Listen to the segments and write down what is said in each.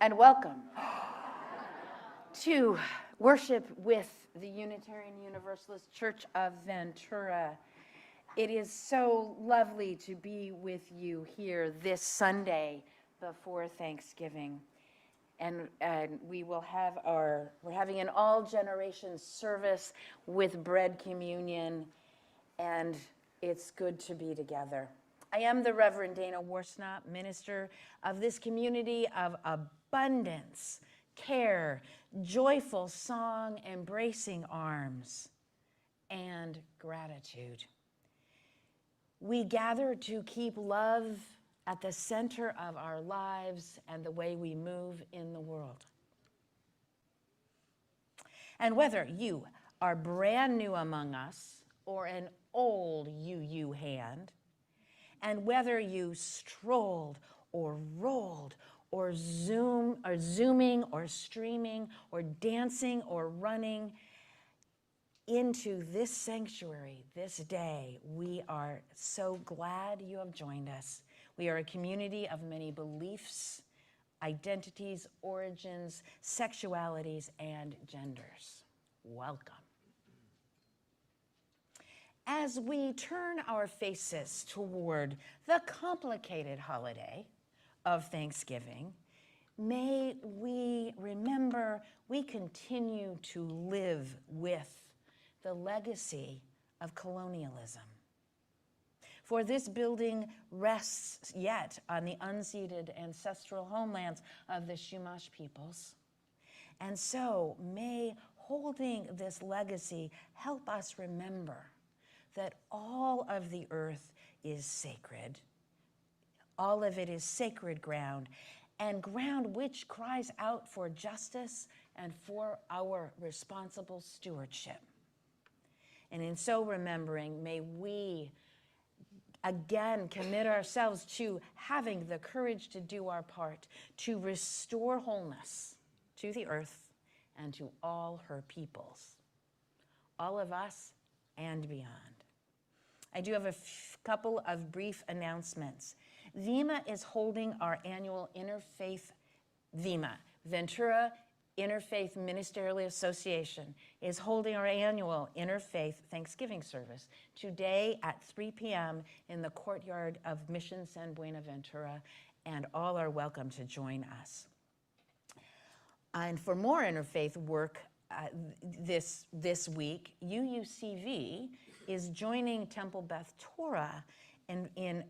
and welcome to worship with the Unitarian Universalist Church of Ventura. It is so lovely to be with you here this Sunday before Thanksgiving. And we will have we're having an all generations service with bread communion, and it's good to be together. I am the Reverend Dana Worsnop, minister of this community of abundance, care, joyful song, embracing arms, and gratitude. We gather to keep love at the center of our lives and the way we move in the world. And whether you are brand new among us or an old UU hand, and whether you strolled or rolled or zooming or streaming or dancing or running into this sanctuary this day, we are so glad you have joined us. We are a community of many beliefs, identities, origins, sexualities, and genders. Welcome. As we turn our faces toward the complicated holiday of Thanksgiving, may we remember we continue to live with the legacy of colonialism. For this building rests yet on the unceded ancestral homelands of the Chumash peoples. And so may holding this legacy help us remember that all of the earth is sacred. All of it is sacred ground, and ground which cries out for justice and for our responsible stewardship. And in so remembering, may we again commit ourselves to having the courage to do our part, to restore wholeness to the earth and to all her peoples, all of us and beyond. I do have a couple of brief announcements. VIMA is holding our annual Interfaith VIMA, Ventura Interfaith Ministerial Association, is holding our annual Interfaith Thanksgiving service today at 3 p.m. in the courtyard of Mission San Buenaventura, and all are welcome to join us. And for more interfaith work this week, UUCV is joining Temple Beth Torah in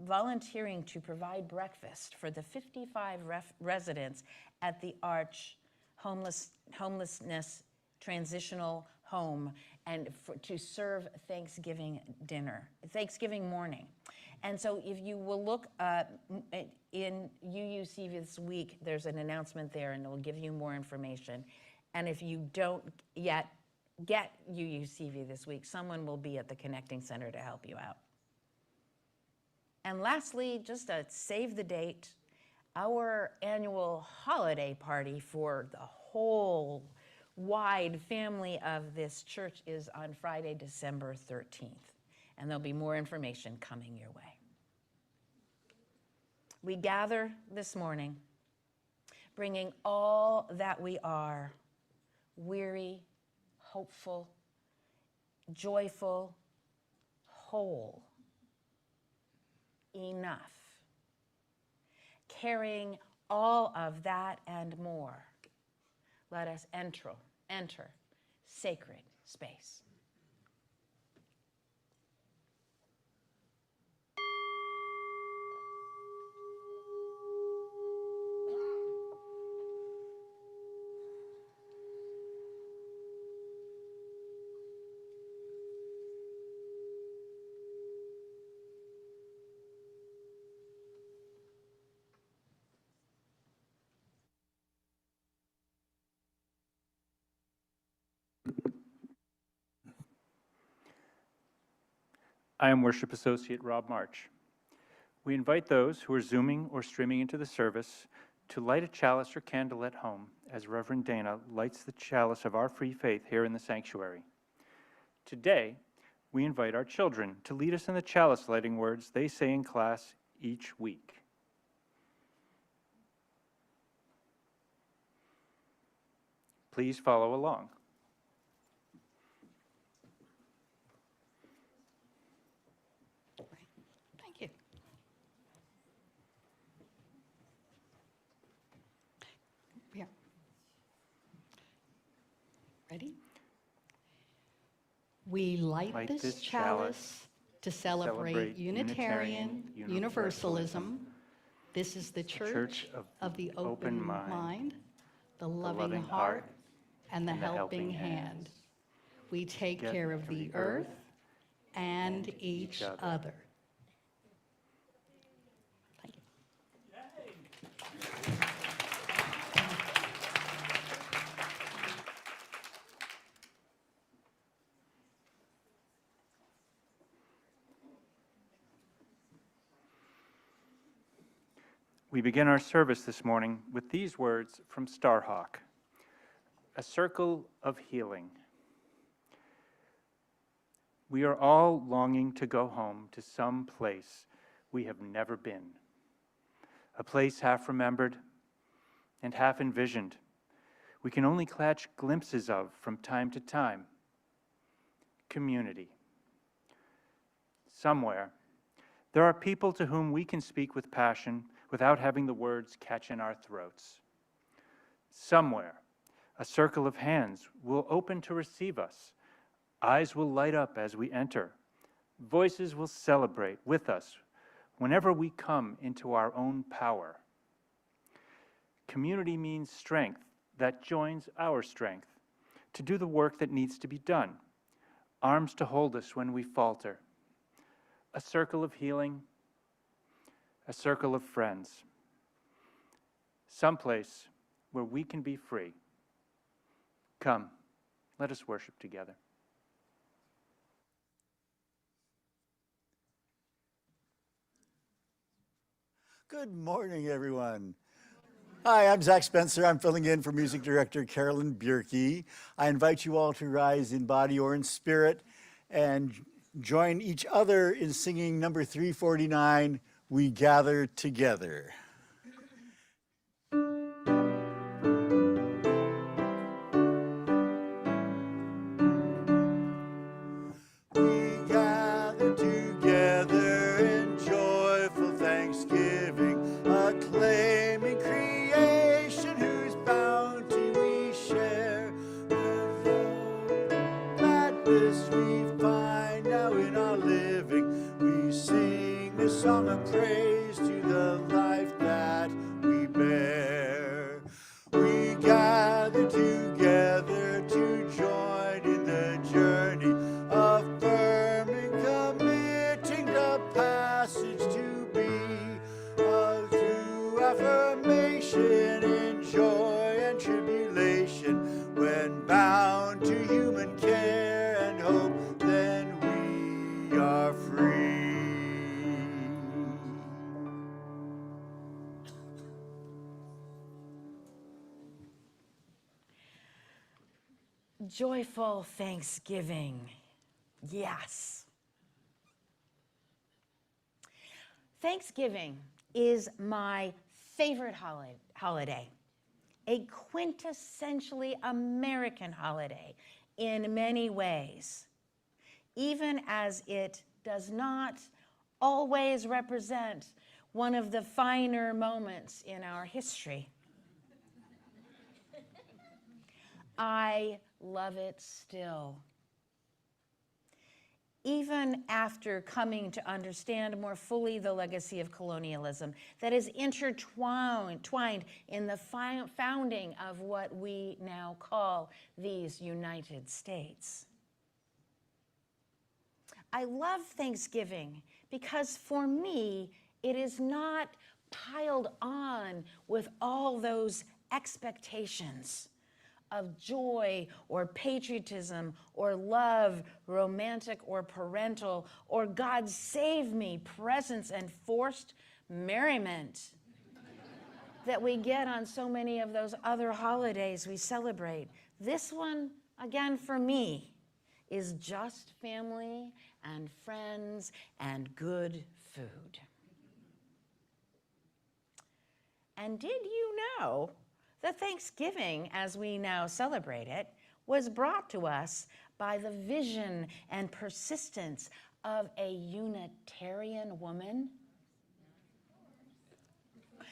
volunteering to provide breakfast for the 55 residents at the Arch Homelessness Transitional Home, and to serve Thanksgiving morning. And so if you will look in UUCV this week, there's an announcement there and it will give you more information. And if you don't yet get UUCV this week, someone will be at the Connecting Center to help you out. And lastly, just to save the date, our annual holiday party for the whole wide family of this church is on Friday, December 13th. And there'll be more information coming your way. We gather this morning, bringing all that we are, weary, hopeful, joyful, whole, enough, carrying all of that and more. Let us enter sacred space. I am Worship Associate Rob March. We invite those who are Zooming or streaming into the service to light a chalice or candle at home as Reverend Dana lights the chalice of our free faith here in the sanctuary. Today, we invite our children to lead us in the chalice lighting words they say in class each week. Please follow along. Thank you. Yeah. Ready? We light this chalice to celebrate Unitarian Universalism. This is the Church of the Open Mind, the loving heart, and the helping hand. We take care of the earth and each other. Thank you. We begin our service this morning with these words from Starhawk, a circle of healing. We are all longing to go home to some place we have never been, a place half remembered and half envisioned, we can only catch glimpses of from time to time. Community. Somewhere, there are people to whom we can speak with passion without having the words catch in our throats. Somewhere, a circle of hands will open to receive us. Eyes will light up as we enter. Voices will celebrate with us whenever we come into our own power. Community means strength that joins our strength to do the work that needs to be done, arms to hold us when we falter. A circle of healing, a circle of friends, someplace where we can be free. Come, let us worship together. Good morning, everyone. Hi, I'm Zach Spencer. I'm filling in for music director Carolyn Bierke. I invite you all to rise in body or in spirit and join each other in singing number 349, We Gather Together. We gather together in joyful thanksgiving, acclaiming creation whose bounty we share. The love, gladness we find now in our living. We sing a song of praise to the life that we bear. We gather together to join in the journey, affirming, committing the passage to be a true affirmation in joy and tribulation. When bound to human care and hope, then we are free. Joyful Thanksgiving. Yes. Thanksgiving is my favorite holiday, a quintessentially American holiday in many ways, even as it does not always represent one of the finer moments in our history. I love it still. Even after coming to understand more fully the legacy of colonialism that is intertwined in the founding of what we now call these United States. I love Thanksgiving because for me, it is not piled on with all those expectations of joy or patriotism or love, romantic or parental, or God save me presence and forced merriment that we get on so many of those other holidays we celebrate. This one, again, for me, is just family and friends and good food. And did you know the Thanksgiving, as we now celebrate it, was brought to us by the vision and persistence of a Unitarian woman.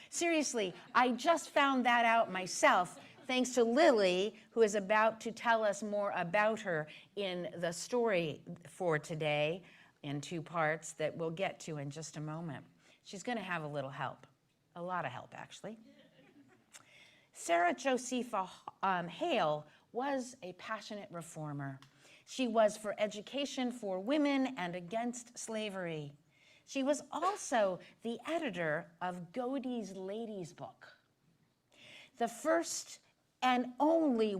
Seriously, I just found that out myself, thanks to Lily, who is about to tell us more about her in the story for today in 2 parts that we'll get to in just a moment. She's going to have a little help, a lot of help, actually. Sarah Josepha Hale was a passionate reformer. She was for education for women and against slavery. She was also the editor of Godey's Ladies' Book, the first and only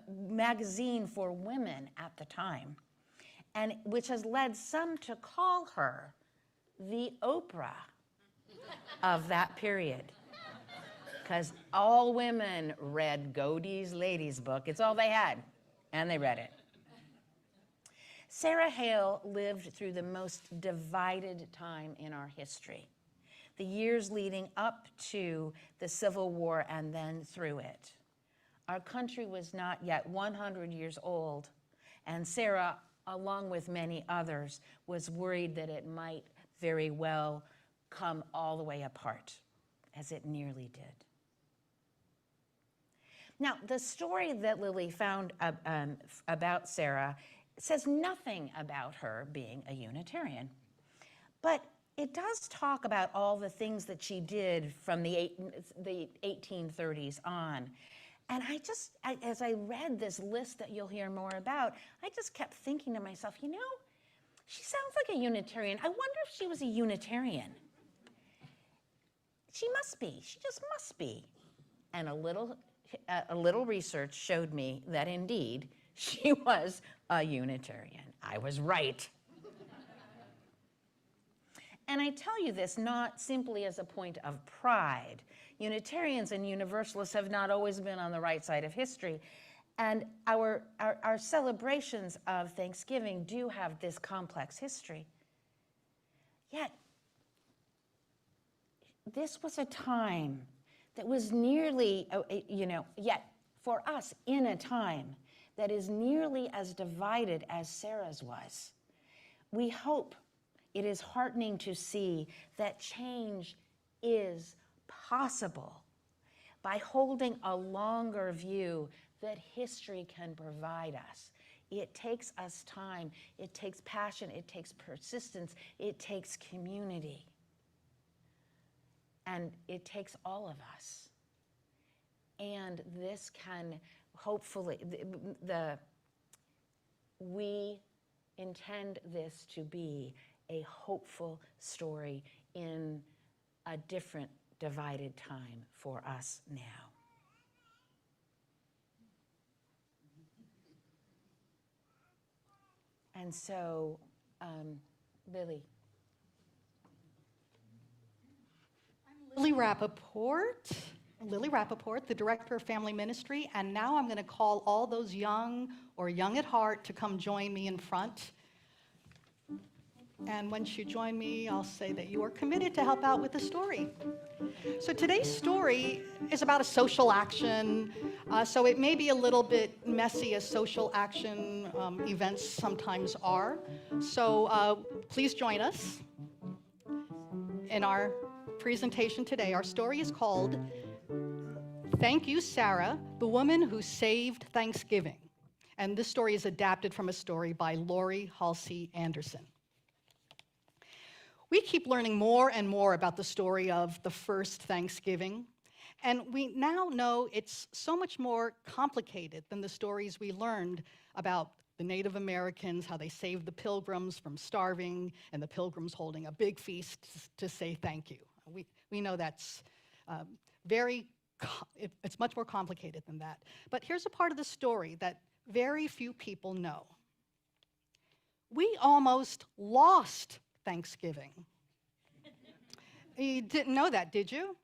magazine for women at the time, and which has led some to call her the Oprah of that period, because all women read Godey's Ladies' Book. It's all they had, and they read it. Sarah Hale lived through the most divided time in our history, the years leading up to the Civil War and then through it. Our country was not yet 100 years old, and Sarah, along with many others, was worried that it might very well come all the way apart, as it nearly did. Now, the story that Lily found about Sarah says nothing about her being a Unitarian, but it does talk about all the things that she did from the 1830s on. And as I read this list that you'll hear more about, I just kept thinking to myself, you know, she sounds like a Unitarian. I wonder if she was a Unitarian. She must be. She just must be. And a little research showed me that indeed she was a Unitarian. I was right. And I tell you this not simply as a point of pride. Unitarians and Universalists have not always been on the right side of history. And our celebrations of Thanksgiving do have this complex history. Yet, this was a time that was nearly, yet for us, in a time that is nearly as divided as Sarah's was. We hope it is heartening to see that change is possible by holding a longer view that history can provide us. It takes us time, it takes passion, it takes persistence, it takes community. And it takes all of us. And this can hopefully, we intend this to be a hopeful story in a different divided time for us now. And so, Lily. Lily Rappaport, the Director of Family Ministry, and now I'm going to call all those young or young at heart to come join me in front. And once you join me, I'll say that you are committed to help out with the story. So today's story is about a social action, so it may be a little bit messy as social action events sometimes are. So please join us in our presentation today. Our story is called Thank You, Sarah, the Woman Who Saved Thanksgiving. And this story is adapted from a story by Laurie Halsey Anderson. We keep learning more and more about the story of the first Thanksgiving, and we now know it's so much more complicated than the stories we learned about the Native Americans, how they saved the Pilgrims from starving, and the Pilgrims holding a big feast to say thank you. We know that's it's much more complicated than that. But here's a part of the story that very few people know. We almost lost Thanksgiving. You didn't know that, did you?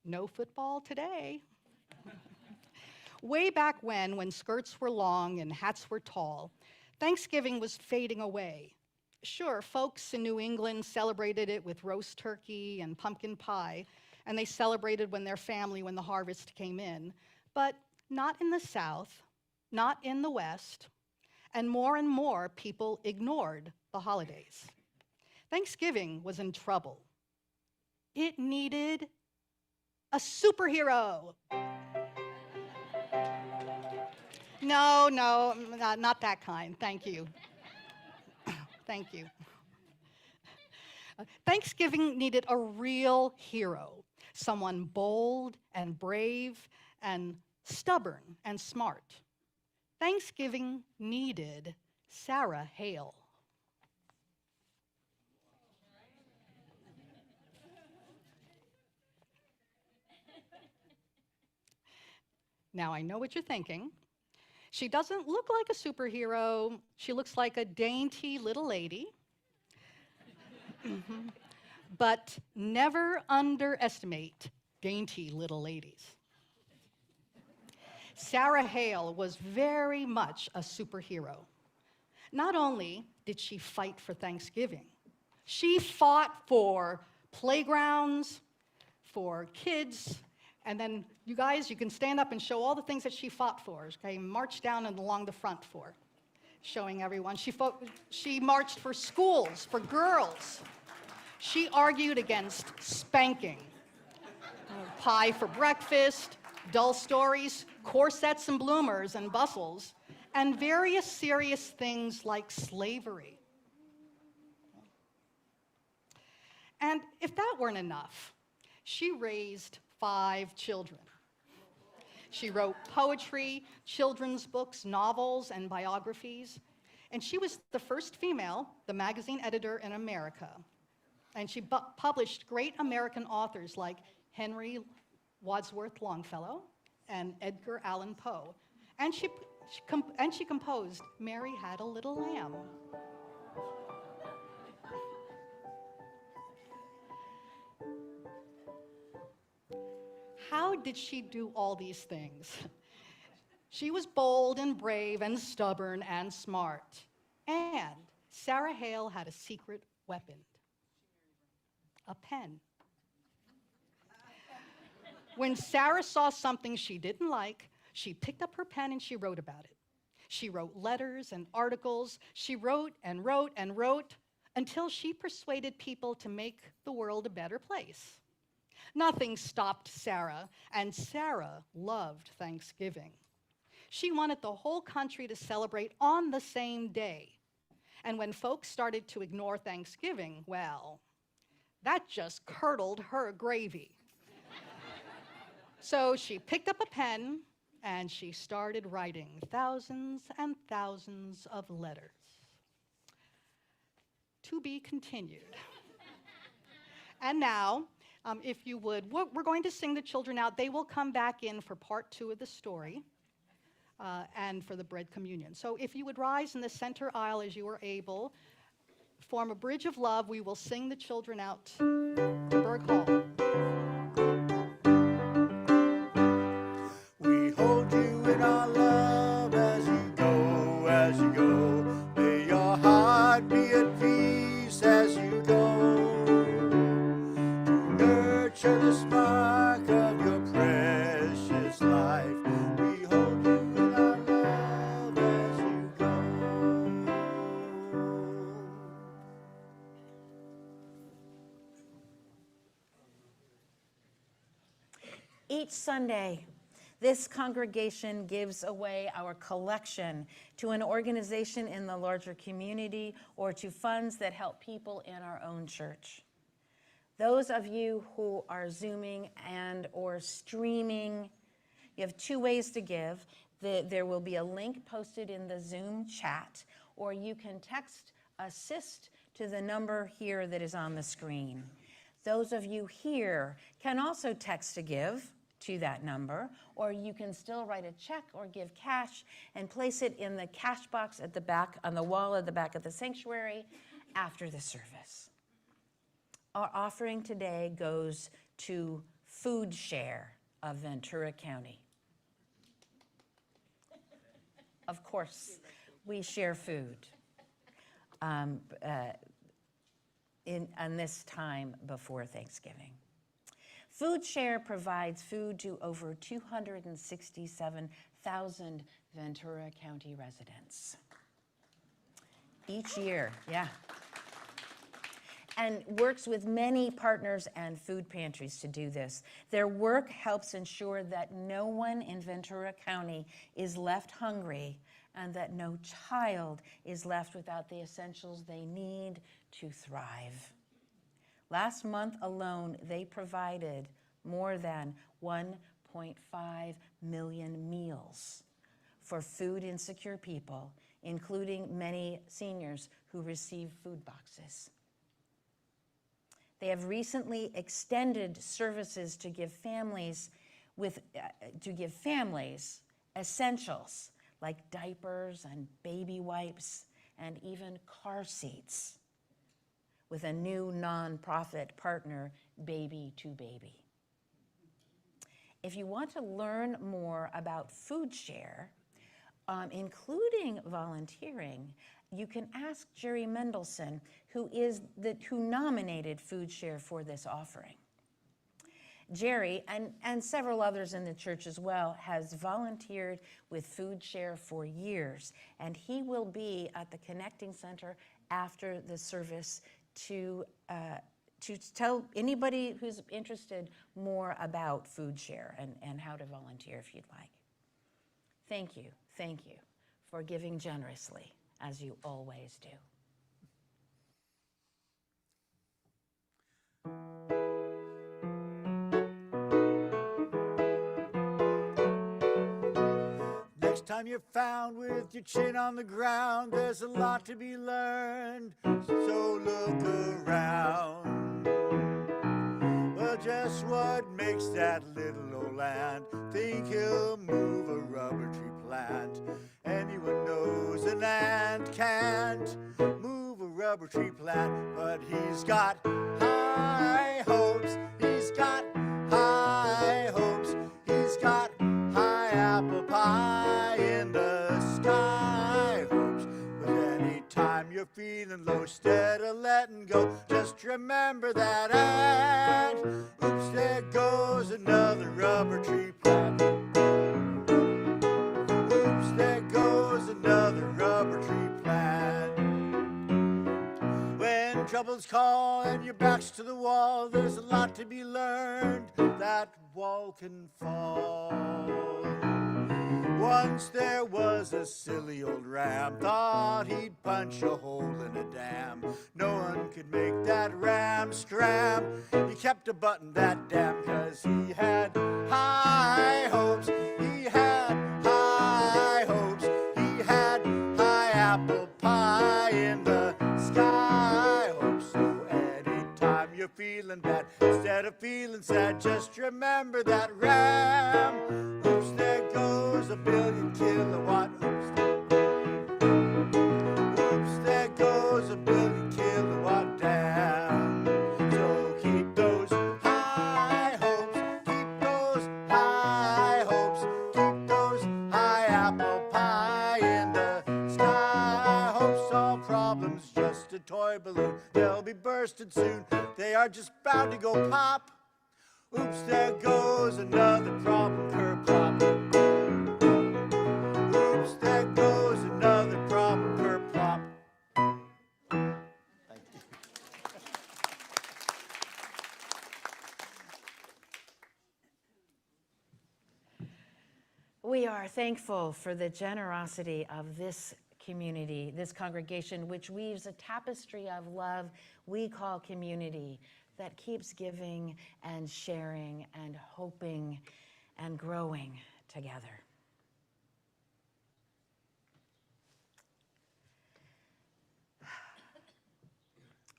No football today. Way back when skirts were long and hats were tall, Thanksgiving was fading away. sure, folks in New England celebrated it with roast turkey and pumpkin pie, and they celebrated when the harvest came in, but not in the South, not in the West, and more people ignored the holidays. Thanksgiving was in trouble. It needed a superhero. No, not that kind. Thank you. Thank you. Thanksgiving needed a real hero, someone bold and brave and stubborn and smart. Thanksgiving needed Sarah Hale. Now, I know what you're thinking. She doesn't look like a superhero. She looks like a dainty little lady. But never underestimate dainty little ladies. Sarah Hale was very much a superhero. Not only did she fight for Thanksgiving, she fought for playgrounds, for kids, and then you guys, you can stand up and show all the things that she fought for, okay? March down and along the front for, showing everyone. She marched for schools, for girls. She argued against spanking, pie for breakfast, dull stories, corsets and bloomers and bustles, and various serious things like slavery. And if that weren't enough, she raised 5 children. She wrote poetry, children's books, novels, and biographies. And she was the first female, the magazine editor in America. And she published great American authors like Henry Wadsworth Longfellow and Edgar Allan Poe. And she composed Mary Had a Little Lamb. How did she do all these things? She was bold and brave and stubborn and smart. And Sarah Hale had a secret weapon, a pen. When Sarah saw something she didn't like, she picked up her pen and she wrote about it. She wrote letters and articles. She wrote and wrote and wrote until she persuaded people to make the world a better place. Nothing stopped Sarah, and Sarah loved Thanksgiving. She wanted the whole country to celebrate on the same day. And when folks started to ignore Thanksgiving, well, that just curdled her gravy. So she picked up a pen and she started writing thousands and thousands of letters. To be continued. And now, if you would, we're going to sing the children out. They will come back in for part 2 of the story and for the bread communion. So if you would rise in the center aisle as you are able, form a bridge of love. We will sing the children out to Berg Hall. We hold you in our love as you go, as you go. May your heart be at peace as you go. To nurture the spark of your precious life. We hold you in our love as you go. Each Sunday, this congregation gives away our collection to an organization in the larger community or to funds that help people in our own church. Those of you who are Zooming and or streaming, you have 2 ways to give. There will be a link posted in the Zoom chat, or you can text ASSIST to the number here that is on the screen. Those of you here can also text to give to that number, or you can still write a check or give cash and place it in the cash box at the back, on the wall at the back of the sanctuary after the service. Our offering today goes to Food Share of Ventura County. Of course, we share food. on this time before Thanksgiving. Food Share provides food to over 267,000 Ventura County residents each year, yeah. And works with many partners and food pantries to do this. Their work helps ensure that no one in Ventura County is left hungry and that no child is left without the essentials they need to thrive. Last month alone, they provided more than 1.5 million meals for food insecure people, including many seniors who receive food boxes. They have recently extended services to give families essentials like diapers and baby wipes and even car seats with a new nonprofit partner, Baby to Baby. If you want to learn more about Food Share, including volunteering, you can ask Jerry Mendelson, who nominated Food Share for this offering. Jerry, and several others in the church as well, has volunteered with Food Share for years, and he will be at the Connecting Center after the service to tell anybody who's interested more about Food Share and how to volunteer if you'd like. Thank you for giving generously, as you always do. Next time you're found with your chin on the ground, there's a lot to be learned, so look around. Well, just what makes that little old land think he'll move a rubber tree plant? Anyone knows an ant can't move a rubber tree plant, but he's got high hopes, he's got high hopes, he's got high apple pie in the sky hopes. But anytime you're feeling low, instead of letting go, just remember that ant. Oops, there goes another rubber tree plant. Oops, there goes another rubber tree plant. When troubles call and your back's to the wall, there's a lot to be learned. That wall can fall. Once there was a silly old ram, thought he'd punch a hole in a dam. No one could make that ram scram. He kept a button that dam, 'cause he had high hopes. He had high hopes. He had high apple pie in the sky hopes. So anytime you're feeling bad, instead of feeling sad, just remember that ram. Oops, there goes a billion kilowatt. Oops, there goes a billion kilowatt dam. So keep those high hopes, keep those high hopes, keep those high apple pie in the sky hopes. All problems just a toy balloon, they'll be bursting soon. They are just bound to go pop. Oops, there goes another problem, kerplop. Oops, there goes another problem, kerplop. Thank you. We are thankful for the generosity of this community, this congregation, which weaves a tapestry of love we call community, that keeps giving and sharing and hoping and growing together.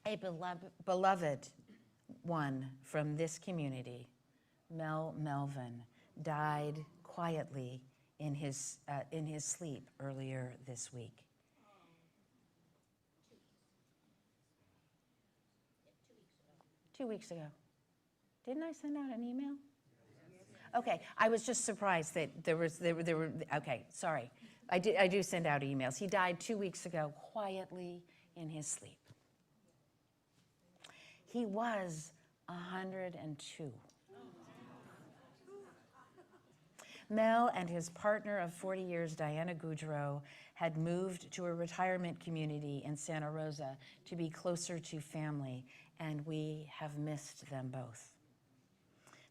A beloved one from this community, Mel Melvin, died quietly in his sleep earlier this week. 2 weeks ago. Didn't I send out an email? Okay, I was just surprised that there were, okay, sorry. I do send out emails. He died 2 weeks ago quietly in his sleep. He was 102. Mel and his partner of 40 years, Diana Goudreau, had moved to a retirement community in Santa Rosa to be closer to family, and we have missed them both.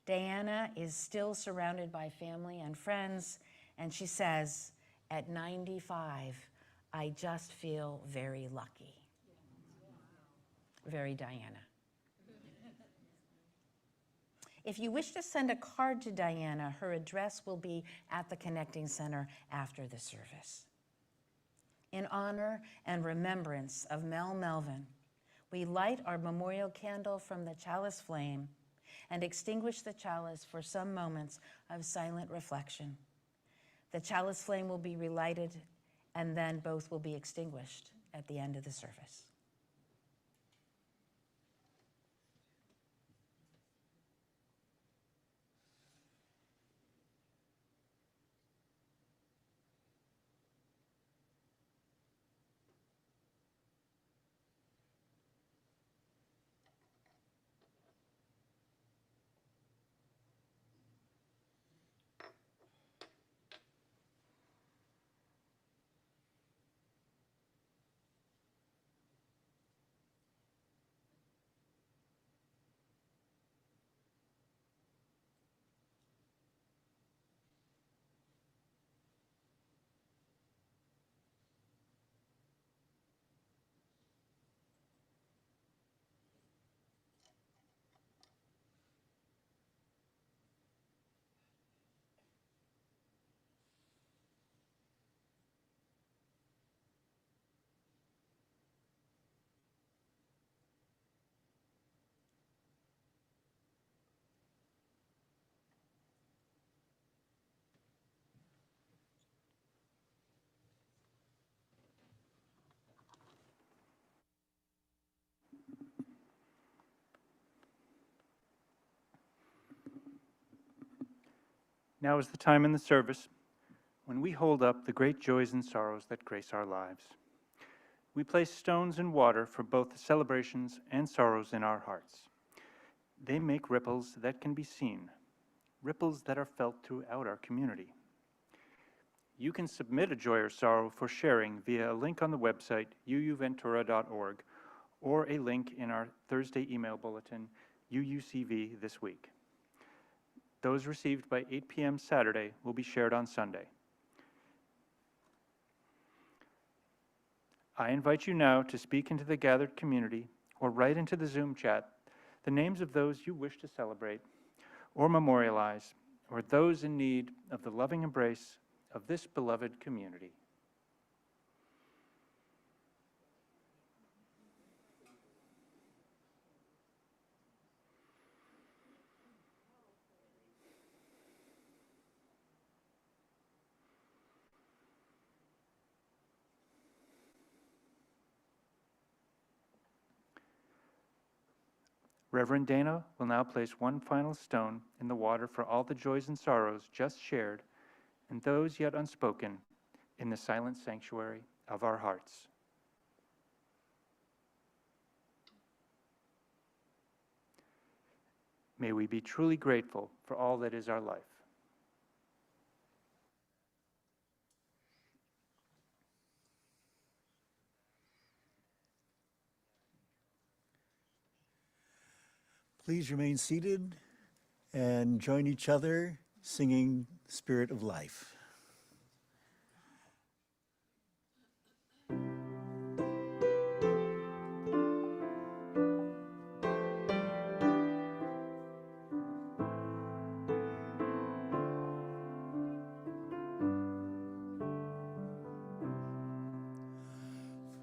Diana is still surrounded by family and friends, and she says, at 95, I just feel very lucky. Very Diana. If you wish to send a card to Diana, her address will be at the Connecting Center after the service. In honor and remembrance of Mel Melvin, we light our memorial candle from the chalice flame and extinguish the chalice for some moments of silent reflection. The chalice flame will be relighted, and then both will be extinguished at the end of the service. Now is the time in the service when we hold up the great joys and sorrows that grace our lives. We place stones and water for both the celebrations and sorrows in our hearts. They make ripples that can be seen, ripples that are felt throughout our community. You can submit a joy or sorrow for sharing via a link on the website uuventura.org or a link in our Thursday email bulletin, UUCV This Week. Those received by 8 p.m. Saturday will be shared on Sunday. I invite you now to speak into the gathered community or write into the Zoom chat the names of those you wish to celebrate or memorialize, or those in need of the loving embrace of this beloved community. Reverend Dana will now place one final stone in the water for all the joys and sorrows just shared and those yet unspoken in the silent sanctuary of our hearts. May we be truly grateful for all that is our life. Please remain seated and join each other singing Spirit of Life.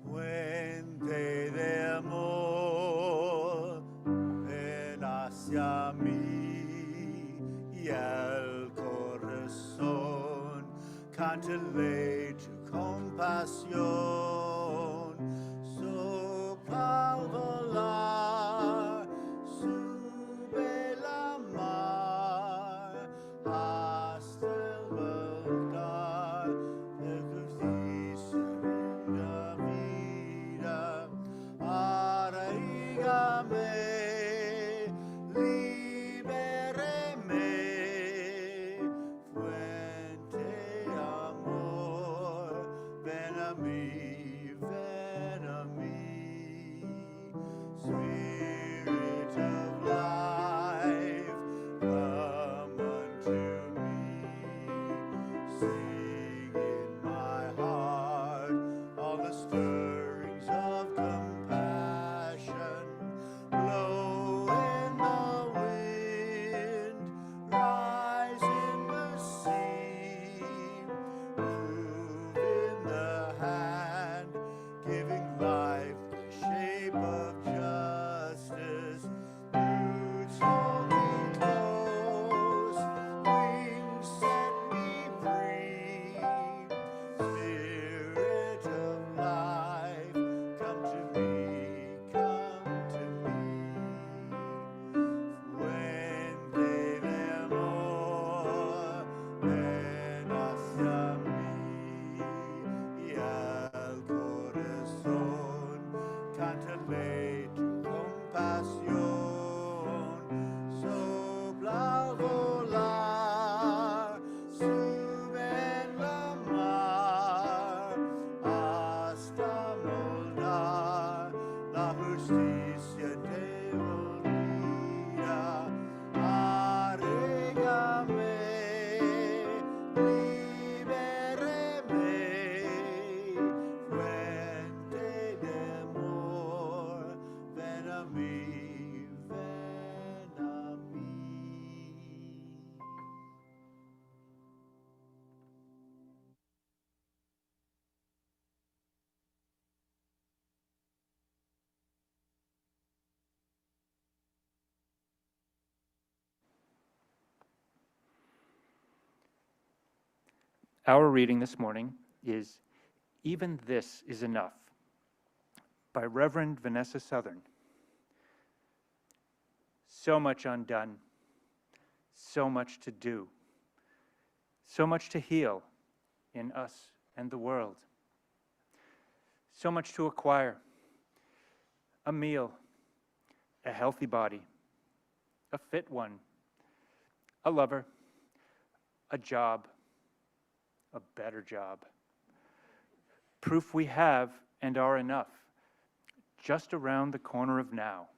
Fuente de amor, ven hacia mí y el corazón cántale tu compasión. Sopla al volar, sube la mar hasta el lugar de justicia y la vida. Our reading this morning is Even This Is Enough by Reverend Vanessa Southern. So much undone, so much to do, so much to heal in us and the world, so much to acquire: a meal, a healthy body, a fit one, a lover, a job, a better job. Proof we have and are enough, just around the corner of now.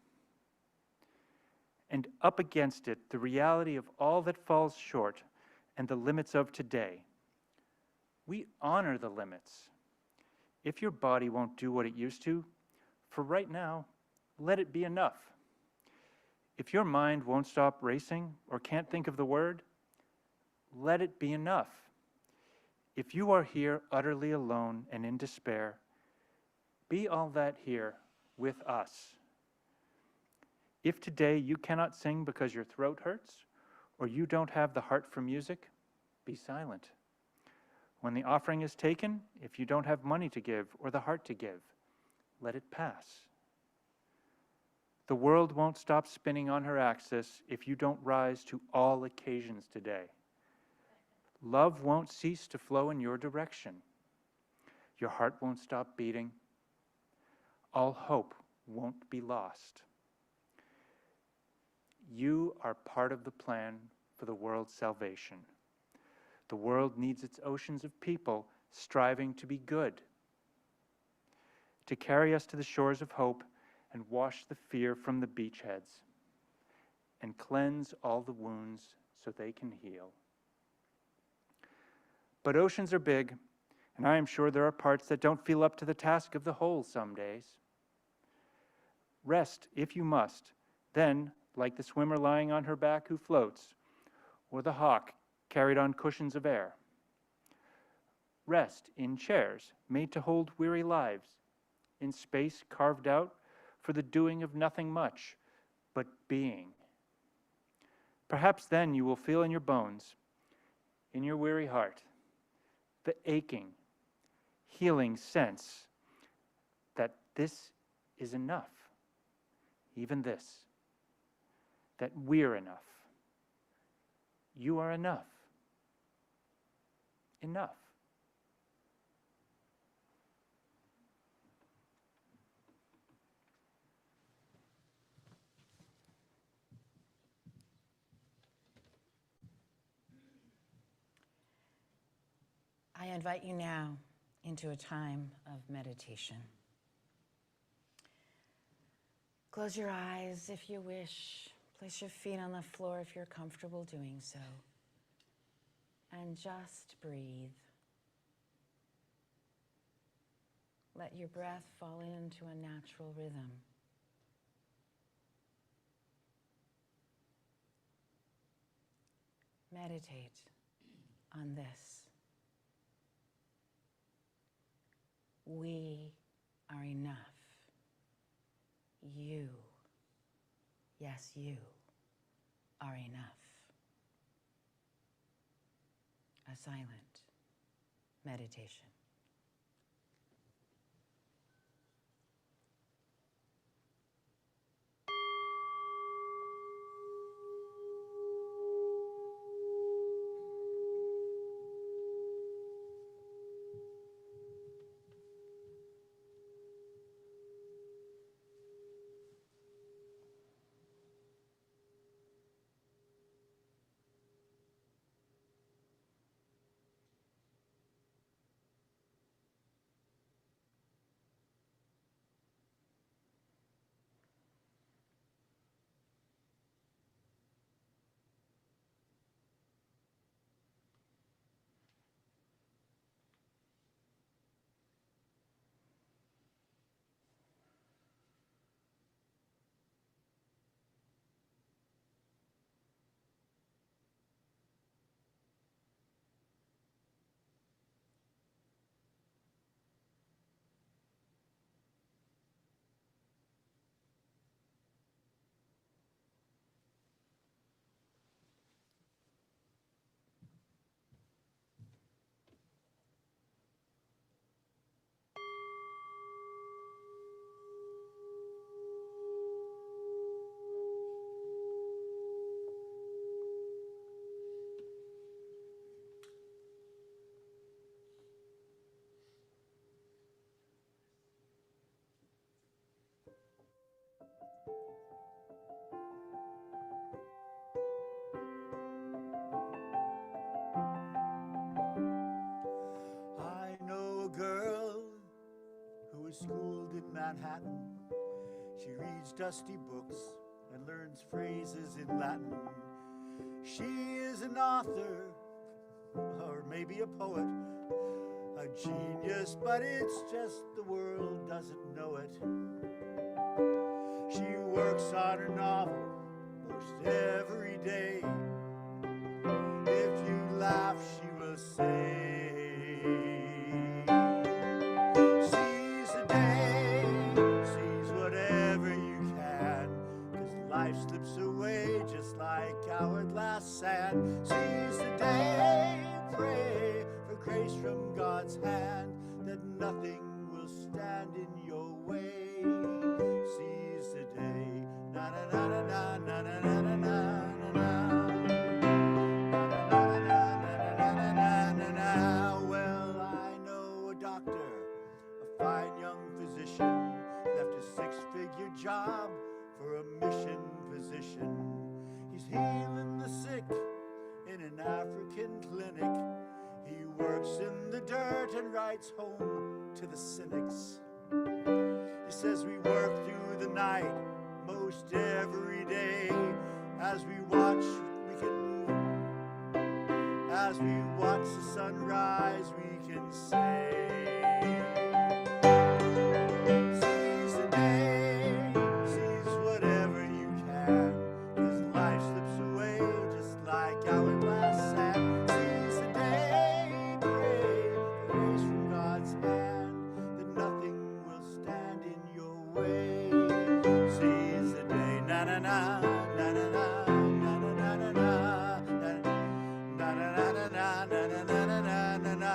And up against it, the reality of all that falls short and the limits of today. We honor the limits. If your body won't do what it used to, for right now, let it be enough. If your mind won't stop racing or can't think of the word, let it be enough. If you are here utterly alone and in despair, be all that here with us. If today you cannot sing because your throat hurts or you don't have the heart for music, be silent. When the offering is taken, if you don't have money to give or the heart to give, let it pass. The world won't stop spinning on her axis if you don't rise to all occasions today. Love won't cease to flow in your direction. Your heart won't stop beating. All hope won't be lost. You are part of the plan for the world's salvation. The world needs its oceans of people striving to be good, to carry us to the shores of hope and wash the fear from the beachheads, and cleanse all the wounds so they can heal. But oceans are big, and I am sure there are parts that don't feel up to the task of the whole some days. Rest if you must, then, like the swimmer lying on her back who floats, or the hawk carried on cushions of air. Rest in chairs made to hold weary lives, in space carved out for the doing of nothing much, but being. Perhaps then you will feel in your bones, in your weary heart, the aching, healing sense that this is enough, even this, that we're enough. You are enough. Enough. I invite you now into a time of meditation. Close your eyes if you wish. Place your feet on the floor if you're comfortable doing so. And just breathe. Let your breath fall into a natural rhythm. Meditate on this. We are enough. You, yes, you are enough. A silent meditation. Manhattan. She reads dusty books and learns phrases in Latin. She is an author, or maybe a poet, a genius, but it's just the world doesn't know it. She works on her novel most every day. If you laugh, she will say, seize the day, seize whatever you can, 'cause life slips away just like hourglass sand. Seize the day, pray for grace from God's hand, that nothing will stand in your way. Seize the day, na na na na na na na na na na na. Well, I know a doctor, a fine young physician, left a six-figure job for a mission physician. He's healing the sick in an African clinic. He works in the dirt and writes home to the cynics. He says we work through the night most every day. As we watch, as we watch the sunrise, we can say, seize the day, seize whatever you can, 'cause life slips away just like hourglass sand. Seize the day, pray for grace from God's hand, that nothing will stand in your way. Seize the day, na na na, na na na, na na na na na, na na na na na na na na na na.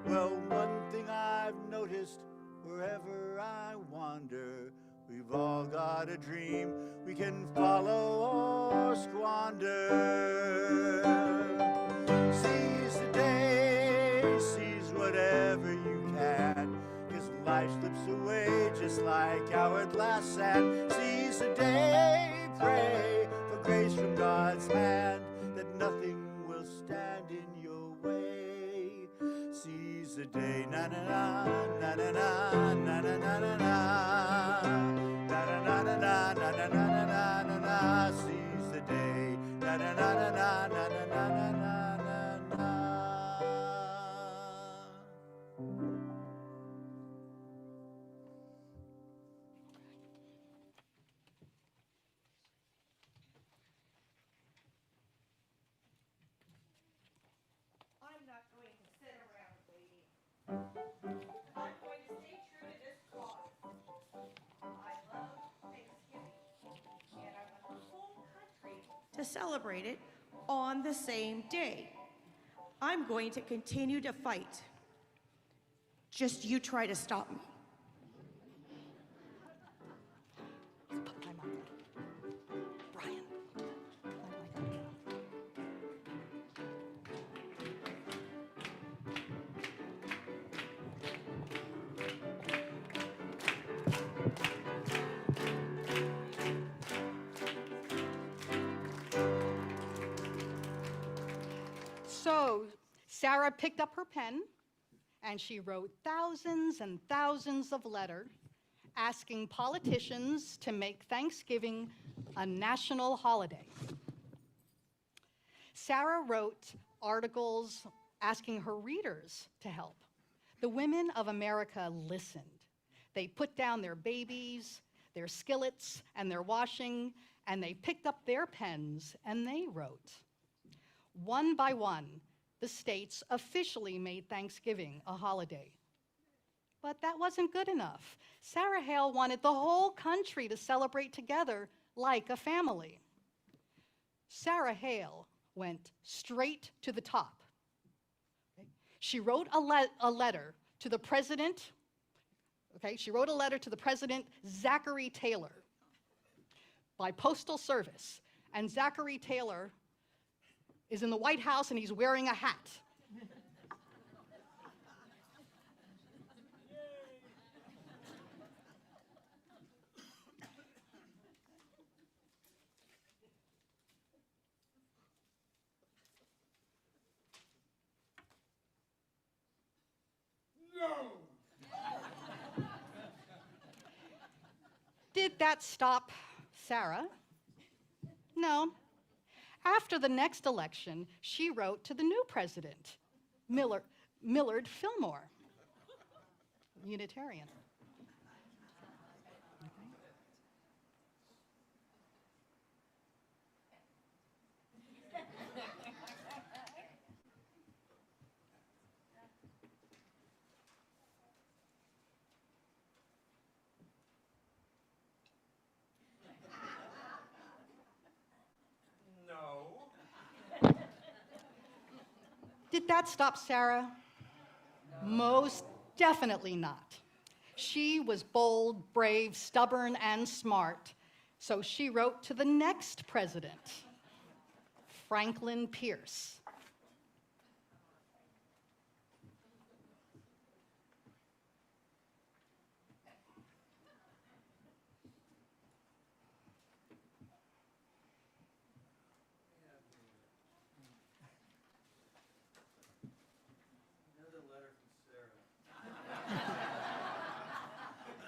Well, one thing I've noticed wherever I wander, we've all got a dream we can follow or squander. Seize the day, seize whatever you can, 'cause life slips away just like hourglass sand. Seize the day, pray for grace from God's hand, that nothing will stand in your way. Seize the day, na na na, na na na, na na na na na, na na na na na, na na na na na na. Seize the day, na na na na na, na na na na na na. I'm not going to sit around waiting. I'm going to stay true to this cause. I love Thanksgiving, and I want the whole country to celebrate it on the same day. I'm going to continue to fight. Just you try to stop me. Put my mic on. Brian. Put my mic on. So Sarah picked up her pen and she wrote thousands and thousands of letters asking politicians to make Thanksgiving a national holiday. Sarah wrote articles asking her readers to help. The women of America listened. They put down their babies, their skillets, and their washing, and they picked up their pens and they wrote. One by one, the states officially made Thanksgiving a holiday. But that wasn't good enough. Sarah Hale wanted the whole country to celebrate together like a family. Sarah Hale went straight to the top. She wrote a letter to the president. She wrote a letter to the president, Zachary Taylor, by postal service. And Zachary Taylor is in the White House and he's wearing a hat. Did that stop Sarah? No. After the next election, she wrote to the new president, Millard Fillmore, Unitarian. Did that stop Sarah? Most definitely not. She was bold, brave, stubborn, and smart. So she wrote to the next president, Franklin Pierce. Another letter from Sarah.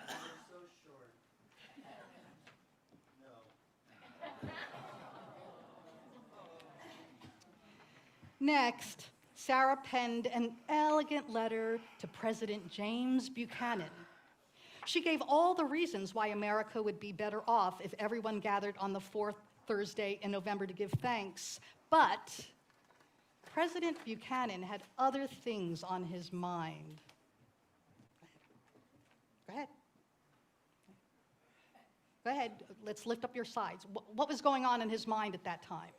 They're so short. No. Next, Sarah penned an elegant letter to President James Buchanan. She gave all the reasons why America would be better off if everyone gathered on the fourth Thursday in November to give thanks. But President Buchanan had other things on his mind. Go ahead. Go ahead. Let's lift up your sides. What was going on in his mind at that time?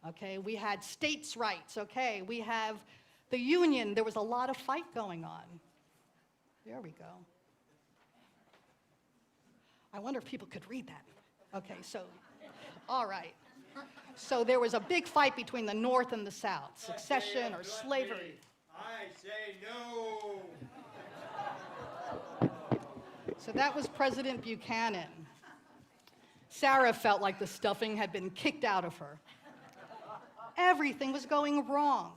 Okay, we had states' rights. Okay, we have the Union. There was a lot of fight going on. There we go. I wonder if people could read that. Okay, so, all right. So there was a big fight between the North and the South, succession or slavery. I say no. So that was President Buchanan. Sarah felt like the stuffing had been kicked out of her. Everything was going wrong.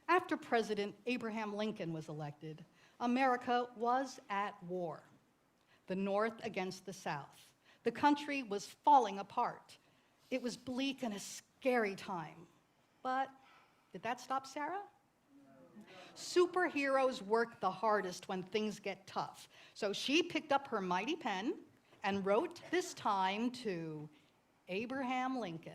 After President Abraham Lincoln was elected, America was at war. The North against the South. The country was falling apart. It was bleak and a scary time. But did that stop Sarah? Superheroes work the hardest when things get tough. So she picked up her mighty pen and wrote this time to Abraham Lincoln.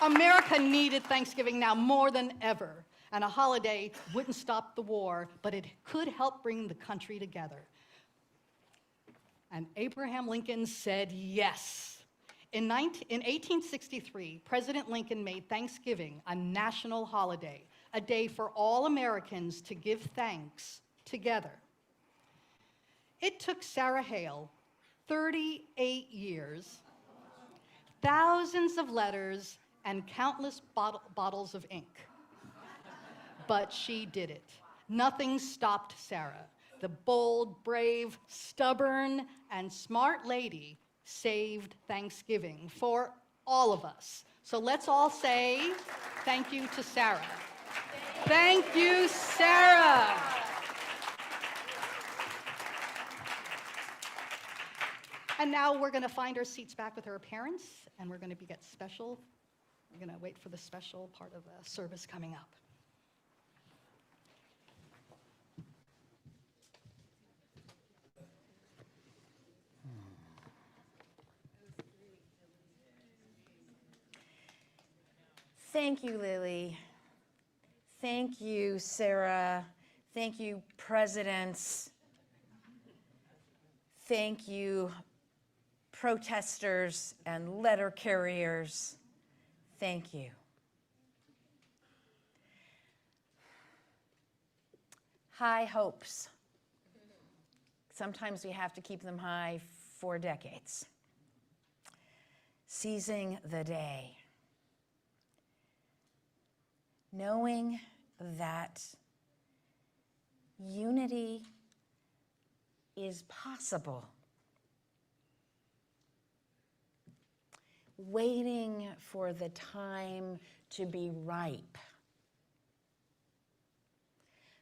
America needed Thanksgiving now more than ever, and a holiday wouldn't stop the war, but it could help bring the country together. And Abraham Lincoln said yes. In 1863, President Lincoln made Thanksgiving a national holiday, a day for all Americans to give thanks together. It took Sarah Hale 38 years, thousands of letters, and countless bottles of ink. But she did it. Nothing stopped Sarah. The bold, brave, stubborn, and smart lady saved Thanksgiving for all of us. So let's all say thank you to Sarah. Thank you, Sarah. And now we're going to find our seats back with our parents, and we're going to get special. We're going to wait for the special part of the service coming up. Thank you, Lily. Thank you, Sarah. Thank you, presidents. Thank you, protesters and letter carriers. Thank you. High hopes. Sometimes we have to keep them high for decades. seizing the day, knowing that unity is possible, waiting for the time to be ripe.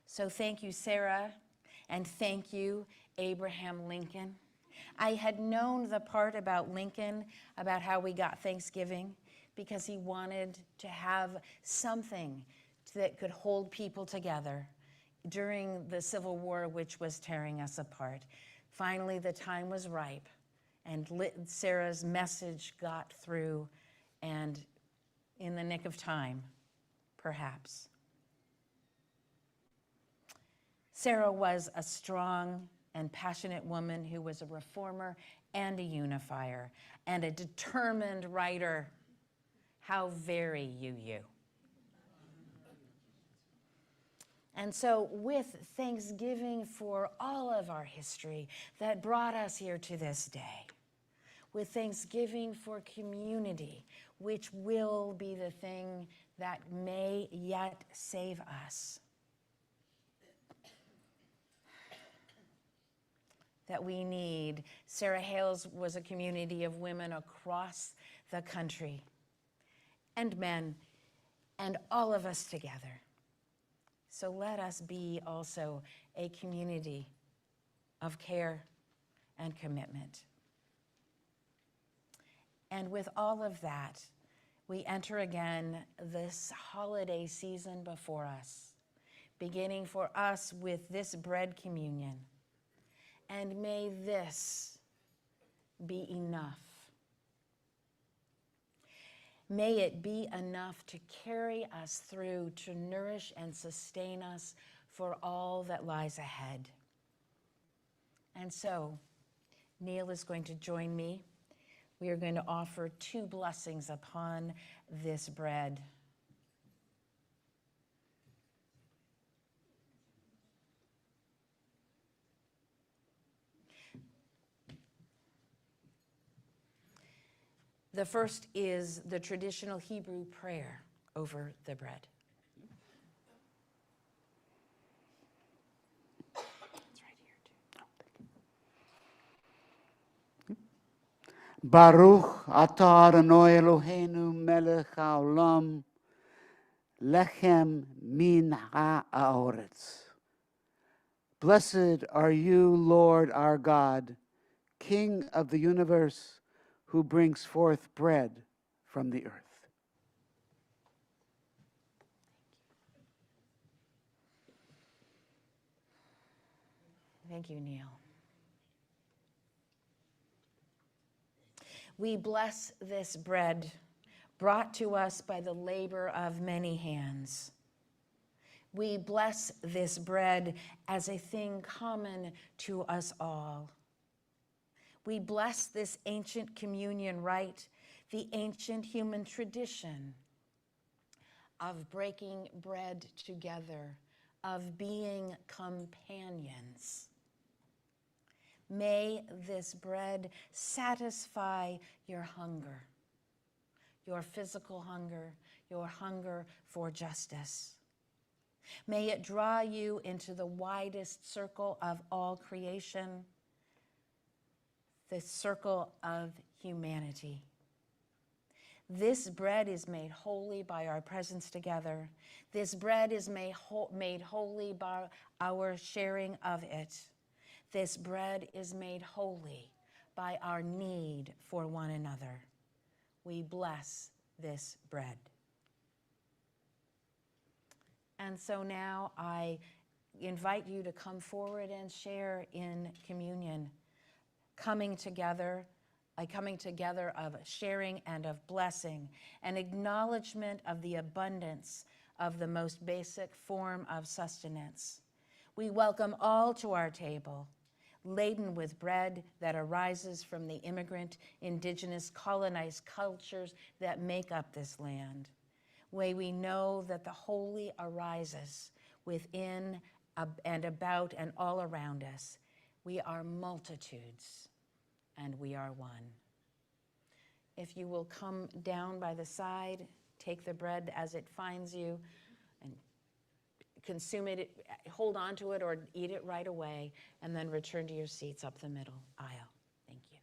So thank you, Sarah, and thank you, Abraham Lincoln. I had known the part about Lincoln, about how we got Thanksgiving, because he wanted to have something that could hold people together during the Civil War, which was tearing us apart. Finally, the time was ripe, and Sarah's message got through, and in the nick of time, perhaps. Sarah was a strong and passionate woman who was a reformer and a unifier and a determined writer. How very you. And so with Thanksgiving for all of our history that brought us here to this day, with Thanksgiving for community, which will be the thing that may yet save us, that we need. Sarah Hales was a community of women across the country, and men, and all of us together. So let us be also a community of care and commitment. And with all of that, we enter again this holiday season before us, beginning for us with this bread communion. And may this be enough. May it be enough to carry us through, to nourish and sustain us for all that lies ahead. And so, Neil is going to join me. We are going to offer 2 blessings upon this bread. The first is the traditional Hebrew prayer over the bread. It's right here too. Baruch atah Adonai Eloheinu melech haolam, lechem min ha'aretz. Blessed are you, Lord our God, King of the universe, who brings forth bread from the earth. Thank you, Neil. We bless this bread brought to us by the labor of many hands. We bless this bread as a thing common to us all. We bless this ancient communion rite, the ancient human tradition of breaking bread together, of being companions. May this bread satisfy your hunger, your physical hunger, your hunger for justice. May it draw you into the widest circle of all creation, the circle of humanity. This bread is made holy by our presence together. This bread is made holy by our sharing of it. This bread is made holy by our need for one another. We bless this bread. And so now I invite you to come forward and share in communion, coming together of sharing and of blessing, an acknowledgement of the abundance of the most basic form of sustenance. We welcome all to our table, laden with bread that arises from the immigrant, indigenous, colonized cultures that make up this land. May we know that the holy arises within and about and all around us. We are multitudes, and we are one. if you will come down by the side, take the bread as it finds you, and consume it, hold on to it, or eat it right away, and then return to your seats up the middle aisle. Thank you.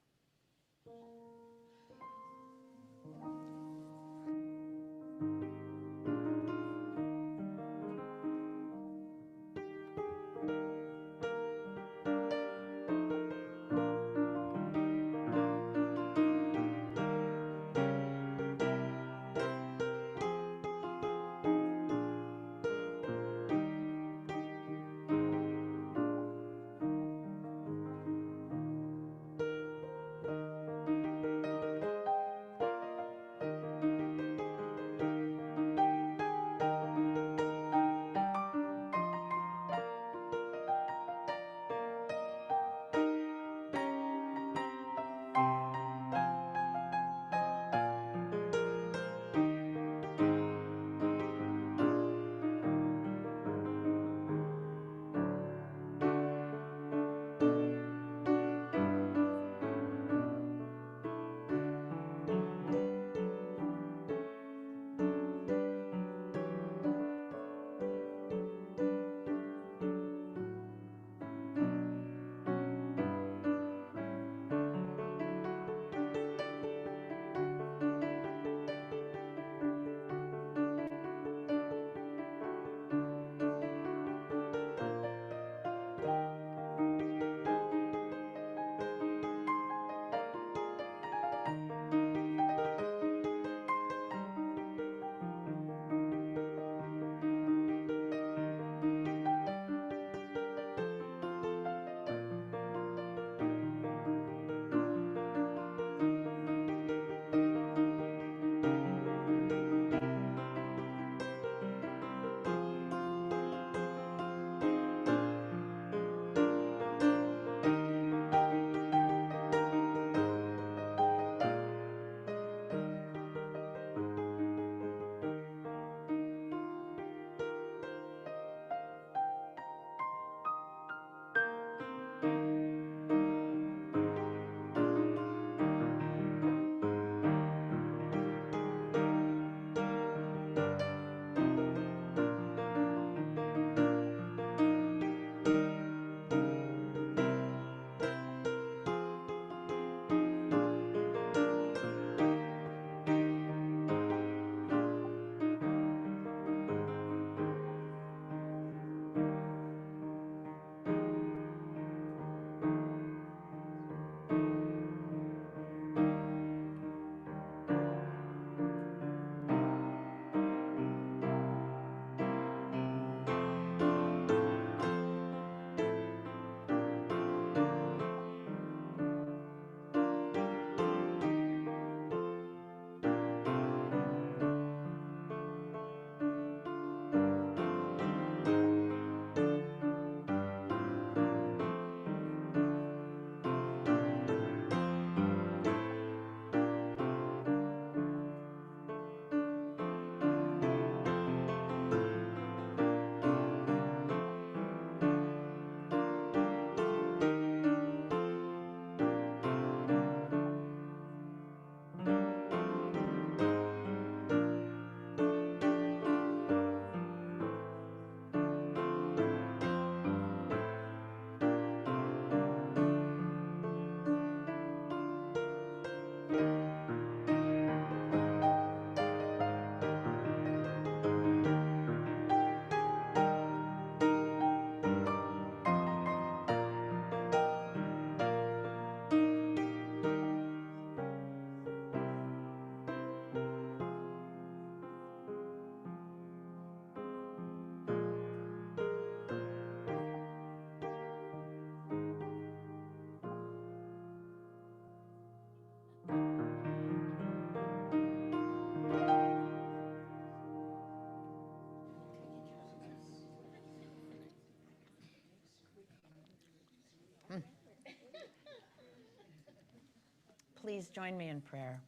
Please join me in prayer.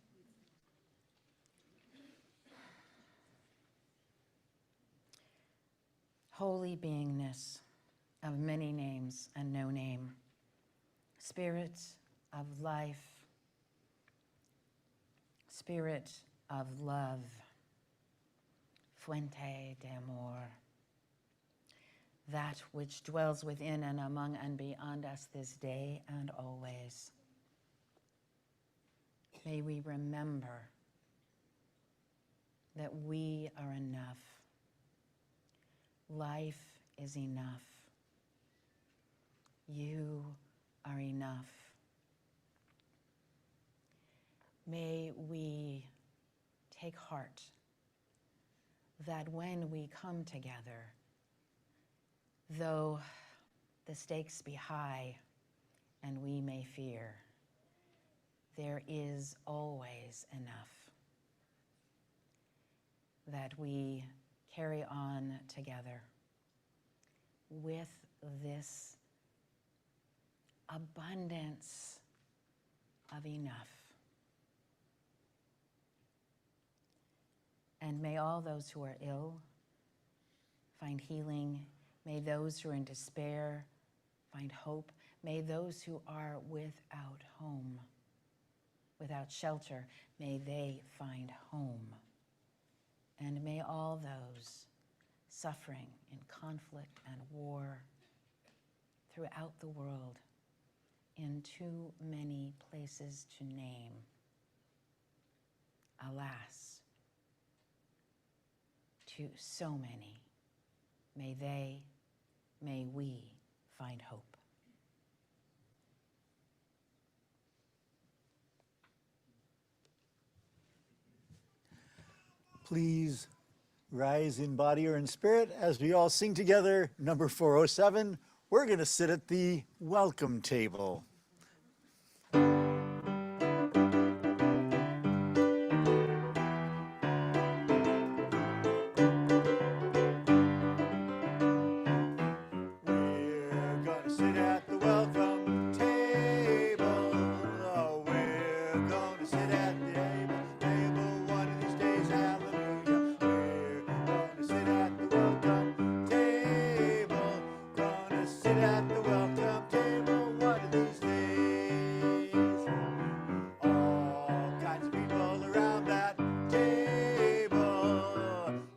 Holy beingness of many names and no name, spirits of life, Spirit of love, fuente de amor, that which dwells within and among and beyond us this day and always. May we remember that we are enough. Life is enough. You are enough. May we take heart that when we come together, though the stakes be high and we may fear, there is always enough, that we carry on together with this abundance of enough. And may all those who are ill find healing. May those who are in despair find hope. May those who are without home, without shelter, may they find home. And may all those suffering in conflict and war throughout the world, in too many places to name, alas, to so many, may we find hope. Please rise in body or in spirit as we all sing together number 407. We're going to sit at the welcome table. We're gonna sit at the welcome table. Oh, we're gonna sit at the table one of these days, hallelujah. We're gonna sit at the welcome table. Gonna sit at the welcome table one of these days. All kinds of people around that table.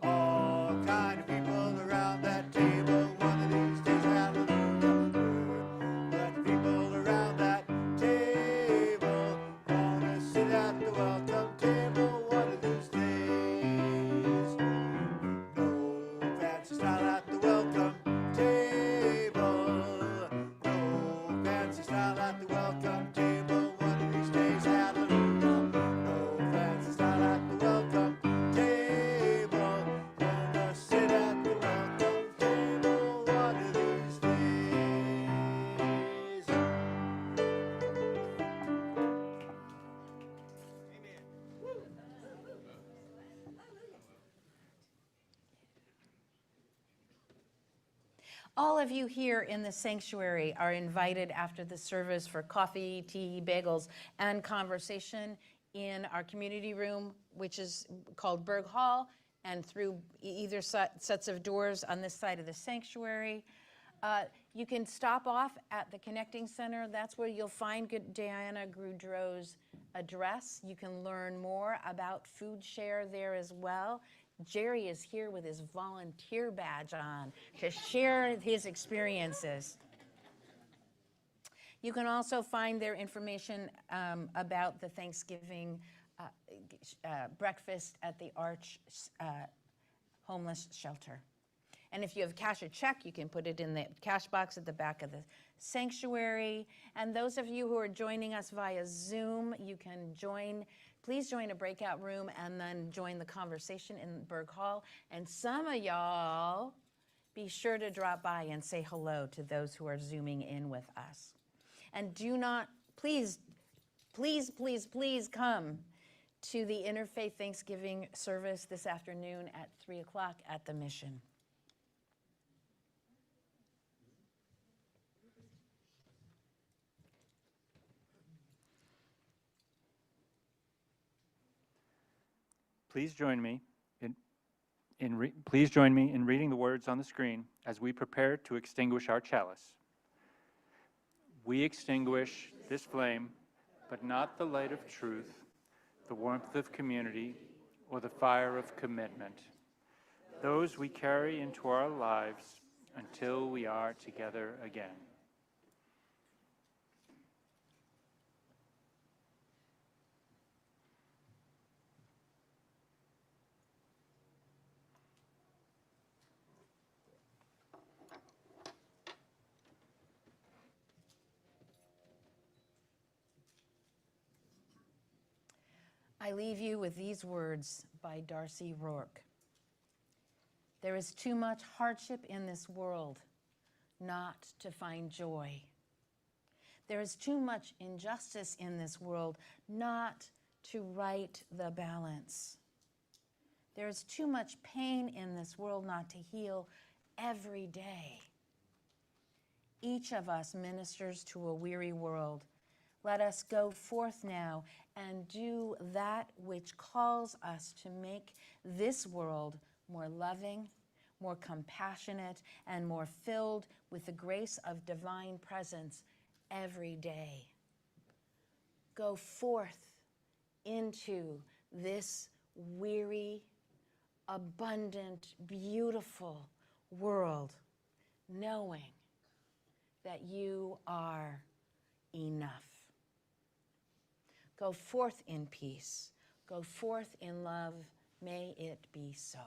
All kinds of people around that table one of these days, hallelujah. Let the people around that table gonna sit at the welcome table one of these days. No fancy style at the welcome table. No fancy style at the welcome table one of these days, hallelujah. No fancy style at the welcome table. Gonna sit at the welcome table one of these days. All of you here in the sanctuary are invited after the service for coffee, tea, bagels, and conversation in our community room, which is called Berg Hall, and through either sets of doors on this side of the sanctuary. You can stop off at the Connecting Center. That's where you'll find Diana Goudreau's address. You can learn more about Food Share there as well. Jerry is here with his volunteer badge on to share his experiences. You can also find their information about the Thanksgiving breakfast at the Arch Homeless Shelter. And if you have cash or check, you can put it in the cash box at the back of the sanctuary. And those of you who are joining us via Zoom, you can please join a breakout room and then join the conversation in Berg Hall. And some of y'all, be sure to drop by and say hello to those who are Zooming in with us. And do not, please come to the Interfaith Thanksgiving service this afternoon at 3 o'clock at the Mission. Please join me in reading the words on the screen as we prepare to extinguish our chalice. We extinguish this flame, but not the light of truth, the warmth of community, or the fire of commitment. Those we carry into our lives until we are together again. I leave you with these words by Darcy Rourke. There is too much hardship in this world not to find joy. There is too much injustice in this world not to right the balance. There is too much pain in this world not to heal every day. Each of us ministers to a weary world. Let us go forth now and do that which calls us to make this world more loving, more compassionate, and more filled with the grace of divine presence every day. Go forth into this weary, abundant, beautiful world, knowing that you are enough. Go forth in peace. Go forth in love. May it be so.